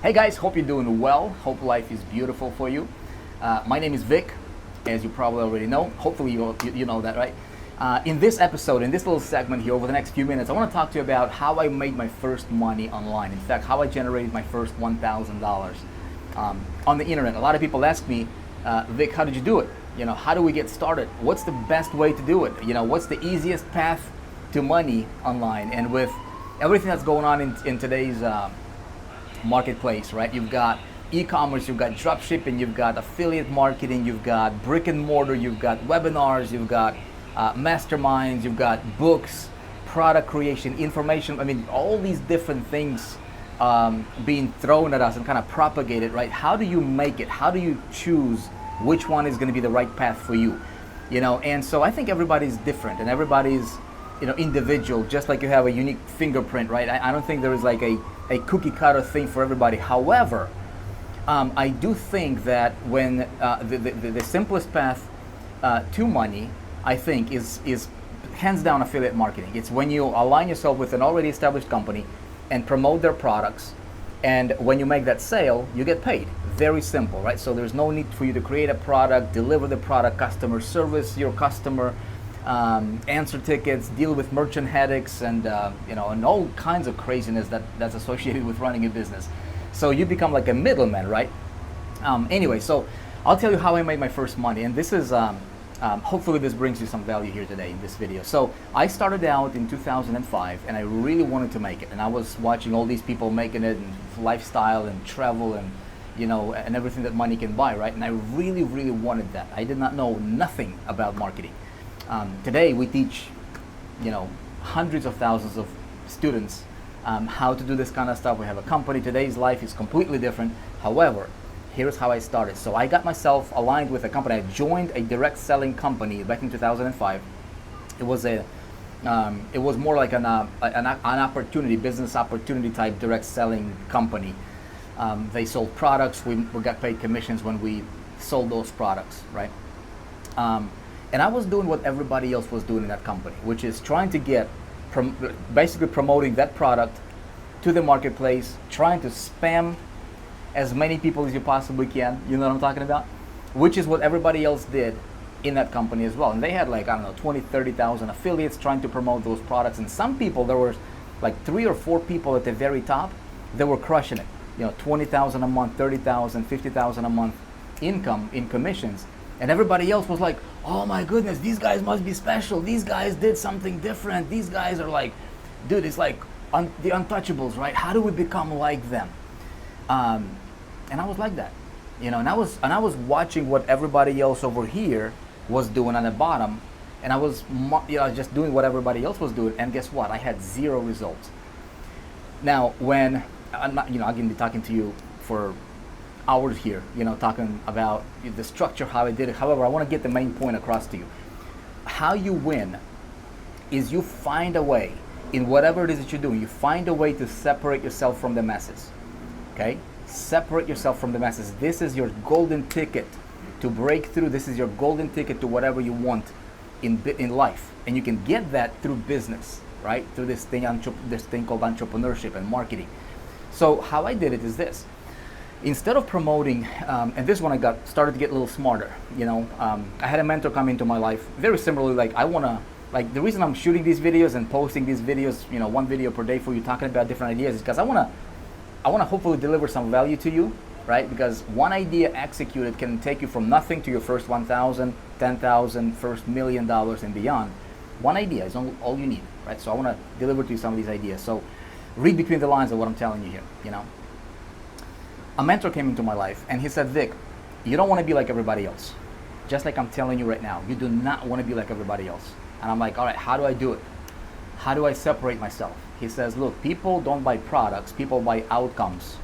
Hey guys, hope you're doing well. Hope life is beautiful for you. My name is Vic, as you probably already know. Hopefully you know that, right? In this episode, in this little segment here over the next few minutes, I want to talk to you about how I made my first money online. In fact, how I generated my first $1,000 on the internet. A lot of people ask me, Vic, how did you do it? How do we get started? What's the best way to do it? What's the easiest path to money online? And with everything that's going on in today's marketplace, right? You've got e-commerce, you've got drop shipping, you've got affiliate marketing, you've got brick and mortar, you've got webinars, you've got masterminds, you've got books, product creation, information. I mean, all these different things being thrown at us and kind of propagated, right? How do you make it? How do you choose which one is going to be the right path for you? And so I think everybody's different and everybody's individual, just like you have a unique fingerprint, right? I don't think there is like a cookie cutter thing for everybody. However, I do think that when the simplest path to money, I think, is hands down affiliate marketing. It's when you align yourself with an already established company and promote their products, and when you make that sale, you get paid. Very simple, right? So there's no need for you to create a product, deliver the product, customer service your customer, answer tickets, deal with merchant headaches, and and all kinds of craziness that's associated with running a business. So you become like a middleman, right? Anyway, so I'll tell you how I made my first money, and this is hopefully this brings you some value here today in this video. So I started out in 2005, and I really wanted to make it, and I was watching all these people making it, and lifestyle and travel and and everything that money can buy, right? And I really, really wanted that. I did not know nothing about marketing. Today we teach, hundreds of thousands of students how to do this kind of stuff. We have a company. Today's life is completely different. However, here's how I started. So I got myself aligned with a company. I joined a direct selling company back in 2005. It was more like an opportunity, business opportunity type direct selling company. They sold products. We got paid commissions when we sold those products, right? And I was doing what everybody else was doing in that company, which is trying to get, basically promoting that product to the marketplace, trying to spam as many people as you possibly can. You know what I'm talking about? Which is what everybody else did in that company as well. And they had 20, 30,000 affiliates trying to promote those products. And some people, there were like 3 or 4 people at the very top that were crushing it. 20,000 a month, 30,000, 50,000 a month income in commissions. And everybody else was like, oh my goodness, these guys must be special. These guys did something different. These guys are like, dude, it's like the untouchables, right? How do we become like them? And I was like that, and I was watching what everybody else over here was doing on the bottom, and I was just doing what everybody else was doing. And guess what? I had 0 results. Now, when I'm not, I can be talking to you for hours here, talking about the structure, how I did it. However, I want to get the main point across to you. How you win is you find a way in whatever it is that you're doing. You find a way to separate yourself from the masses. Okay? Separate yourself from the masses. This is your golden ticket to break through. This is your golden ticket to whatever you want in life, and you can get that through business, right? Through this thing called entrepreneurship and marketing. So how I did it is this. Instead of promoting, and this one I started to get a little smarter. I had a mentor come into my life. Very similarly, the reason I'm shooting these videos and posting these videos, 1 video per day for you, talking about different ideas, is because I want to hopefully deliver some value to you, right? Because one idea executed can take you from nothing to your first 1,000, 10,000, first $1 million and beyond. One idea is all you need, right? So I want to deliver to you some of these ideas. So read between the lines of what I'm telling you here, A mentor came into my life and he said, Vic, you don't want to be like everybody else. Just like I'm telling you right now, you do not want to be like everybody else. And I'm like, all right, how do I do it? How do I separate myself? He says, look, people don't buy products, people buy outcomes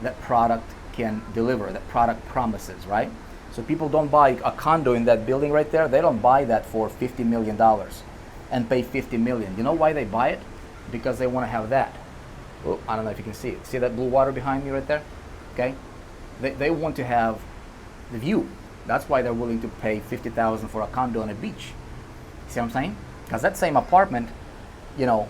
that product can deliver, that product promises, right? So people don't buy a condo in that building right there. They don't buy that for $50 million and pay $50 million. You know why they buy it? Because they want to have that. Oh, I don't know if you can see it. See that blue water behind me right there? Okay? They want to have the view. That's why they're willing to pay $50,000 for a condo on a beach. See what I'm saying? Because that same apartment, a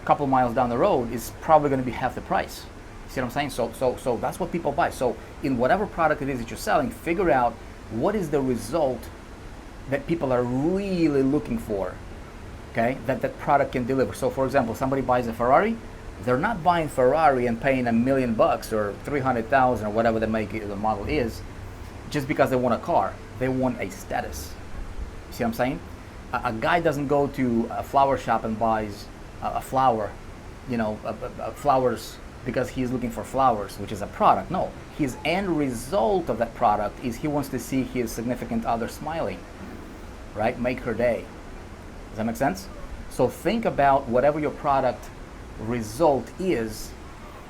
couple miles down the road is probably going to be half the price. See what I'm saying? So that's what people buy. So in whatever product it is that you're selling, figure out what is the result that people are really looking for, okay, that that product can deliver. So for example, somebody buys a Ferrari, they're not buying Ferrari and paying $1 million or 300,000 or whatever the make the model is, just because they want a car. They want a status. See what I'm saying? A guy doesn't go to a flower shop and buys a flower, flowers because he's looking for flowers, which is a product. No, his end result of that product is he wants to see his significant other smiling, right? Make her day. Does that make sense? So think about whatever your product result is,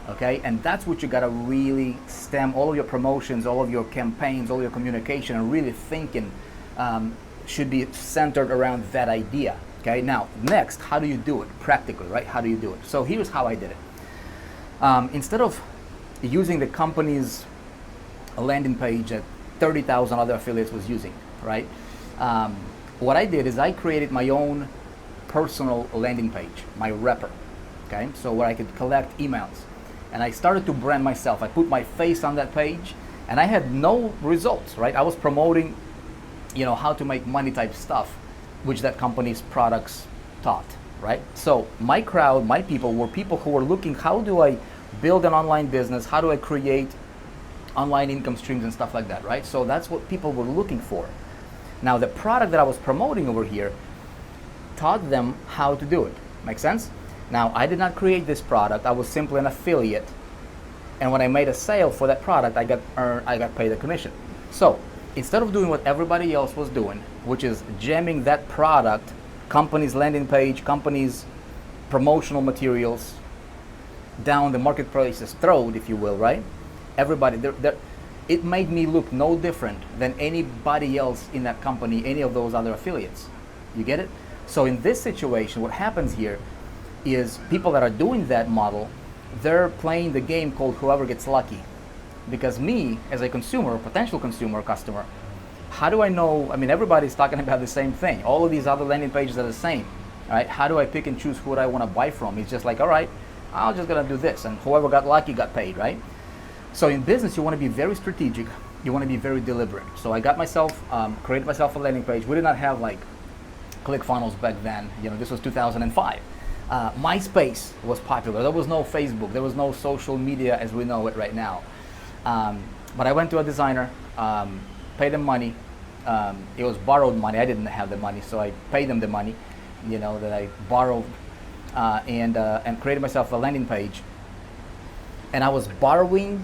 okay? And that's what you gotta really stem all of your promotions, all of your campaigns, all your communication, and really thinking should be centered around that idea, okay? Now, next, how do you do it practically, right? How do you do it? So here's how I did it. Instead of using the company's landing page that 30,000 other affiliates was using, right? What I did is I created my own personal landing page, my repper, okay? So where I could collect emails. And I started to brand myself. I put my face on that page, and I had no results, right? I was promoting, how to make money type stuff, which that company's products taught, right? So my crowd, my people were people who were looking, how do I build an online business? How do I create online income streams and stuff like that, right? So that's what people were looking for. Now the product that I was promoting over here taught them how to do it. Make sense? Now I did not create this product. I was simply an affiliate, and when I made a sale for that product, I got paid a commission. So instead of doing what everybody else was doing, which is jamming that product, company's landing page, company's promotional materials down the marketplace's throat, if you will, right? Everybody, it made me look no different than anybody else in that company, any of those other affiliates. You get it? So in this situation, what happens here is people that are doing that model, they're playing the game called whoever gets lucky. Because me, as a consumer, potential consumer, customer, how do I know? I mean, everybody's talking about the same thing. All of these other landing pages are the same, right? How do I pick and choose who I want to buy from? It's just like, all right, I'm just gonna do this, and whoever got lucky got paid, right? So in business, you want to be very strategic. You want to be very deliberate. So I got myself, created myself a landing page. We did not have like ClickFunnels back then. This was 2005. MySpace was popular. There was no Facebook. There was no social media as we know it right now. But I went to a designer, paid him money. It was borrowed money. I didn't have the money, so I paid them the money, that I borrowed, and created myself a landing page. And I was borrowing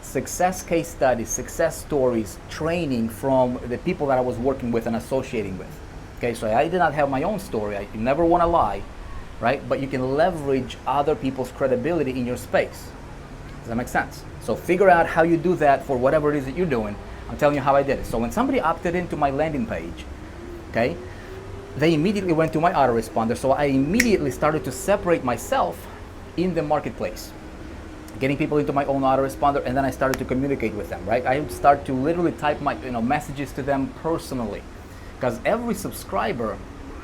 success case studies, success stories, training from the people that I was working with and associating with. Okay, so I did not have my own story. You never want to lie, right? But you can leverage other people's credibility in your space. Does that make sense? So figure out how you do that for whatever it is that you're doing. I'm telling you how I did it. So when somebody opted into my landing page, okay, they immediately went to my autoresponder. So I immediately started to separate myself in the marketplace, getting people into my own autoresponder, and then I started to communicate with them, right? I would start to literally type my messages to them personally, because every subscriber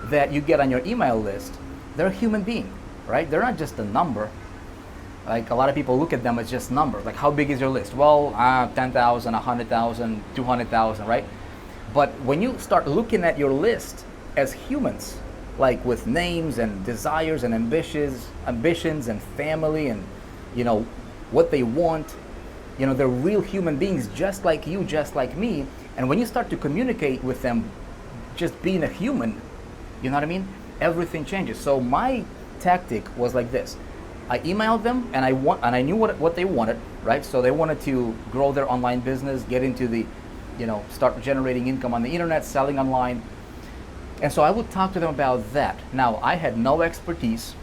that you get on your email list, they're a human being, right? They're not just a number. Like a lot of people look at them as just numbers. Like, how big is your list? Well, 10,000, 100,000, 200,000, right? But when you start looking at your list as humans, like with names and desires and ambitions and family and what they want, they're real human beings just like you, just like me. And when you start to communicate with them just being a human, you know what I mean? Everything changes. So my tactic was like this. I emailed them, and I knew what they wanted, right? So they wanted to grow their online business, get into the, start generating income on the internet, selling online. And so I would talk to them about that. Now, I had no expertise.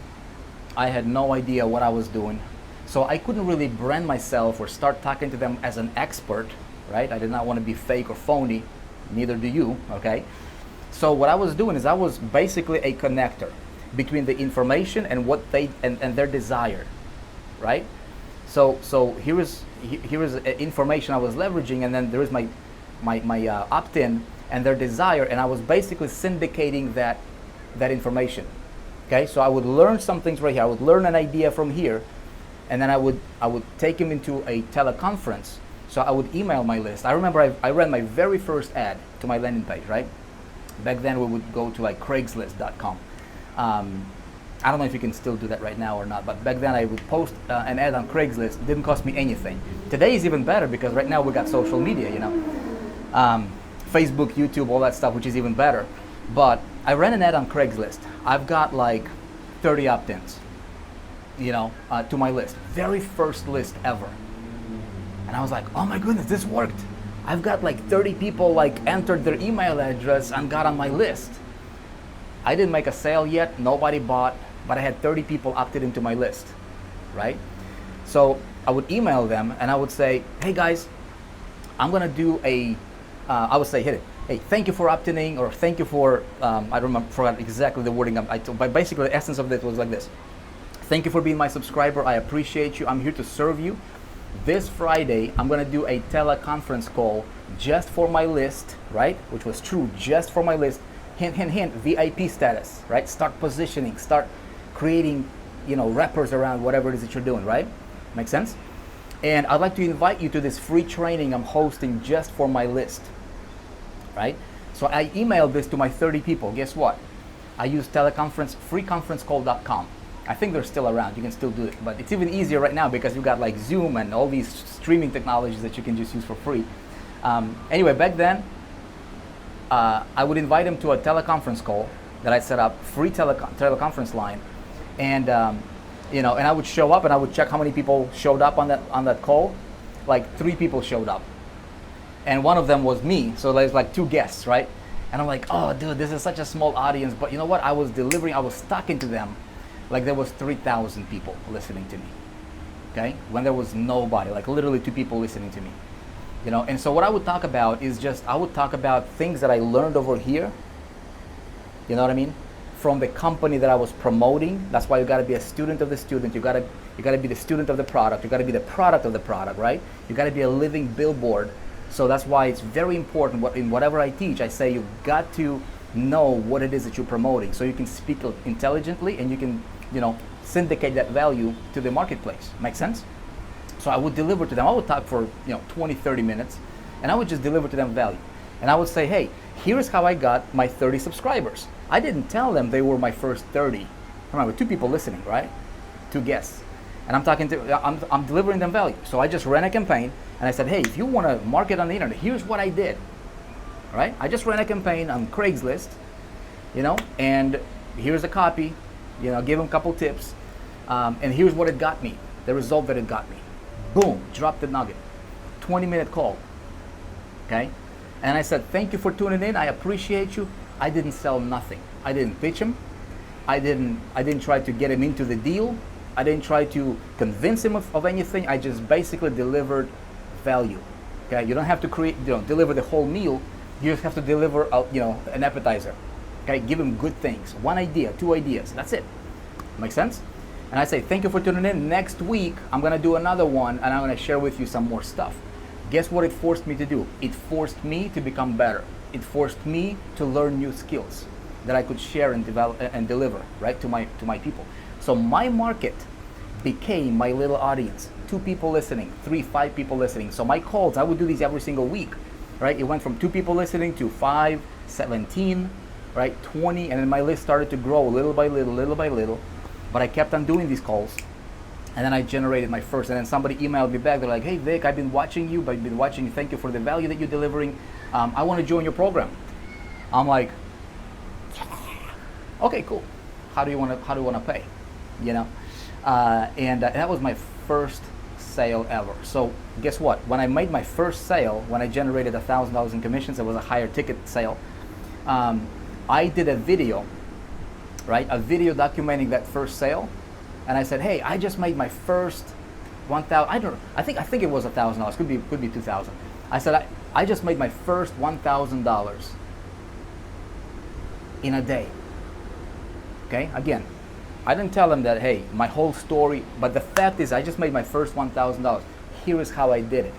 I had no idea what I was doing. So I couldn't really brand myself or start talking to them as an expert, right? I did not want to be fake or phony. Neither do you, okay? So what I was doing is I was basically a connector between the information and what they and their desire, right? So here is information I was leveraging, and then there is my opt-in and their desire, and I was basically syndicating that information. Okay, so I would learn some things right here. I would learn an idea from here, and then I would take them into a teleconference. So I would email my list. I remember I ran my very first ad to my landing page, right? Back then we would go to like Craigslist.com. I don't know if you can still do that right now or not, but back then I would post an ad on Craigslist. It didn't cost me anything. Today is even better because right now we got social media, you know, Facebook, YouTube, all that stuff, which is even better. But I ran an ad on Craigslist. I've got like 30 opt-ins, you know, to my list. Very first list ever. And I was like, oh my goodness, this worked. I've got like 30 people like entered their email address and got on my list. I didn't make a sale yet, nobody bought, but I had 30 people opted into my list, right? So I would email them and I would say, hey guys, I'm gonna do I would say, hit it. Hey, thank you for opting in, or thank you for, I don't remember, forgot exactly the wording but basically the essence of it was like this. Thank you for being my subscriber, I appreciate you, I'm here to serve you. This Friday, I'm gonna do a teleconference call just for my list, right? Which was true, just for my list. Hint, hint, hint, VIP status, right? Start positioning, start creating, you know, wrappers around whatever it is that you're doing, right? Make sense? And I'd like to invite you to this free training I'm hosting just for my list, right? So I emailed this to my 30 people. Guess what? I use teleconference, freeconferencecall.com. I think they're still around. You can still do it, but it's even easier right now because you've got like Zoom and all these streaming technologies that you can just use for free. Anyway, back then, I would invite them to a teleconference call that I set up, free teleconference line, and you know, and I would show up and I would check how many people showed up on that call. Like 3 people showed up, and one of them was me. So there's like 2 guests, right? And I'm like, oh, dude, this is such a small audience, but you know what? I was talking to them like there was 3,000 people listening to me. Okay, when there was nobody, like literally 2 people listening to me. You know, and so what I would talk about is I would talk about things that I learned over here. You know what I mean? From the company that I was promoting. That's why you got to be a student of the student. You got to be the student of the product. You got to be the product of the product, right? You got to be a living billboard. So that's why it's very important. In whatever I teach, I say you got to know what it is that you're promoting, so you can speak intelligently and you can, you know, syndicate that value to the marketplace. Make sense? So I would deliver to them. I would talk for 20, 30 minutes, and I would just deliver to them value. And I would say, hey, here's how I got my 30 subscribers. I didn't tell them they were my first 30. Remember, 2 people listening, right? 2 guests. And I'm delivering them value. So I just ran a campaign, and I said, hey, if you want to market on the internet, here's what I did. Right? I just ran a campaign on Craigslist, and here's a copy, give them a couple tips, and here's what it got me, the result that it got me. Boom, drop the nugget. 20-minute call. Okay? And I said, thank you for tuning in. I appreciate you. I didn't sell nothing. I didn't pitch him. I didn't try to get him into the deal. I didn't try to convince him of anything. I just basically delivered value. Okay? You don't have to deliver the whole meal. You just have to deliver an appetizer. Okay? Give him good things. 1 idea, 2 ideas. That's it. Make sense? And I say, thank you for tuning in. Next week, I'm going to do another one, and I'm going to share with you some more stuff. Guess what it forced me to do? It forced me to become better. It forced me to learn new skills that I could share and develop and deliver, right, to my people. So my market became my little audience. 2 people listening, 3, 5 people listening. So my calls, I would do these every single week, right? It went from 2 people listening to 5, 17, right, 20, and then my list started to grow little by little. But I kept on doing these calls, and then I generated my first. And then somebody emailed me back. They're like, "Hey Vic, I've been watching you. Thank you for the value that you're delivering. I want to join your program." I'm like, "Okay, cool. How do you want to pay?" And that was my first sale ever. So guess what? When I made my first sale, when I generated $1,000 in commissions, it was a higher ticket sale. I did a video. Right, a video documenting that first sale, and I said, "Hey, I just made my first 1,000. I don't know. I think it was $1,000. Could be 2,000. I said I just made my first $1,000 in a day." Okay, again, I didn't tell them that. Hey, my whole story, but the fact is, I just made my first $1,000. Here is how I did it.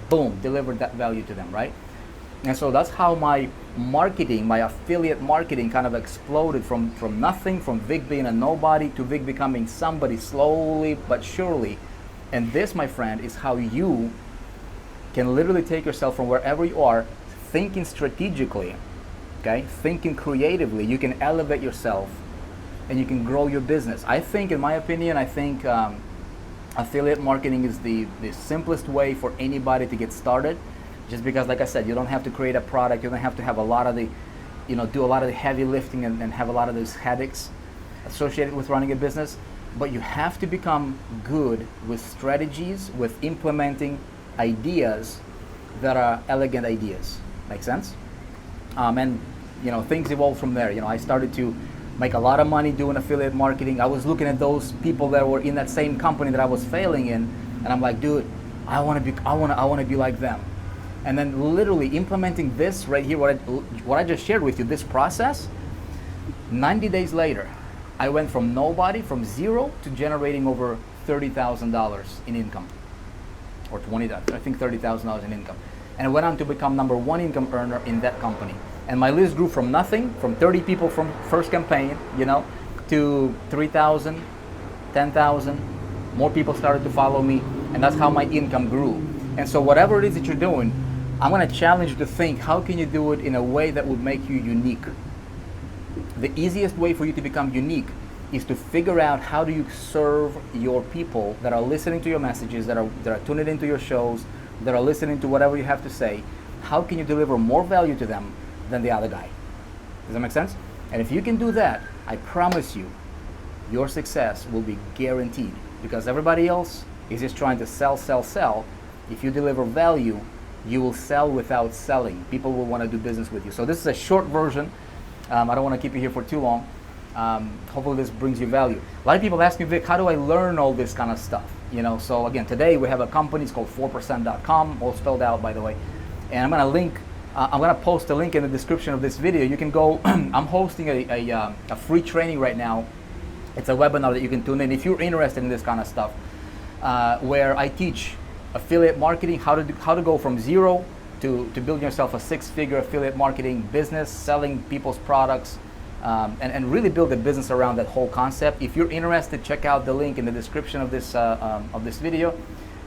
Boom, delivered that value to them, right? And so that's how my marketing, my affiliate marketing kind of exploded from nothing, from Vic being a nobody to Vic becoming somebody slowly but surely And this, my friend, is how you can literally take yourself from wherever you are, thinking strategically, okay, thinking creatively. You can elevate yourself and you can grow your business. I think, in my opinion, affiliate marketing is the simplest way for anybody to get started, just because, like I said, you don't have to create a product, you don't have to have a lot of the, do a lot of the heavy lifting and have a lot of those headaches associated with running a business, but you have to become good with strategies, with implementing ideas that are elegant ideas. Make sense? And things evolved from there. I started to make a lot of money doing affiliate marketing. I was looking at those people that were in that same company that I was failing in, and I'm like, dude, I want to be like them. And then literally implementing this right here, what I just shared with you, this process, 90 days later, I went from nobody, from zero, to generating over $30,000 in income, or I think $30,000 in income. And I went on to become #1 income earner in that company. And my list grew from nothing, from 30 people from first campaign, to 3,000, 10,000. More people started to follow me, and that's how my income grew. And so whatever it is that you're doing, I'm going to challenge you to think, how can you do it in a way that would make you unique? The easiest way for you to become unique is to figure out how do you serve your people that are listening to your messages, that are tuning into your shows, that are listening to whatever you have to say. How can you deliver more value to them than the other guy? Does that make sense? And if you can do that, I promise you, your success will be guaranteed, because everybody else is just trying to sell, sell, sell. If you deliver value, you will sell without selling. People will want to do business with you. So this is a short version. I don't want to keep you here for too long. Hopefully this brings you value. A lot of people ask me, Vic, how do I learn all this kind of stuff? So again, today we have a company. It's called 4%.com, all spelled out, by the way. And I'm going to post a link in the description of this video. You can go, I'm hosting a free training right now. It's a webinar that you can tune in if you're interested in this kind of stuff, where I teach affiliate marketing, how to go from zero to build yourself a 6-figure affiliate marketing business, selling people's products, and really build a business around that whole concept. If you're interested, check out the link in the description of this video,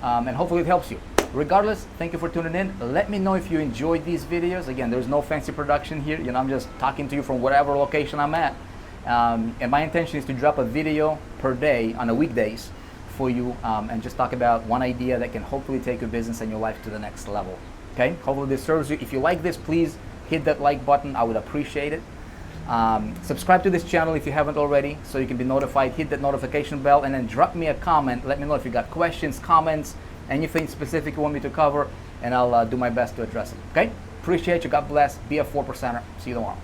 and hopefully it helps you. Regardless, thank you for tuning in. Let me know if you enjoyed these videos. Again, there's no fancy production here. I'm just talking to you from whatever location I'm at. And my intention is to drop a video per day on the weekdays for you, and just talk about one idea that can hopefully take your business and your life to the next level. Okay? Hopefully this serves you. If you like this, please hit that like button. I would appreciate it. Subscribe to this channel if you haven't already, so you can be notified. Hit that notification bell, and then drop me a comment. Let me know if you got questions, comments, anything specific you want me to cover, and I'll do my best to address it. Okay? Appreciate you. God bless. Be a 4%er. See you tomorrow.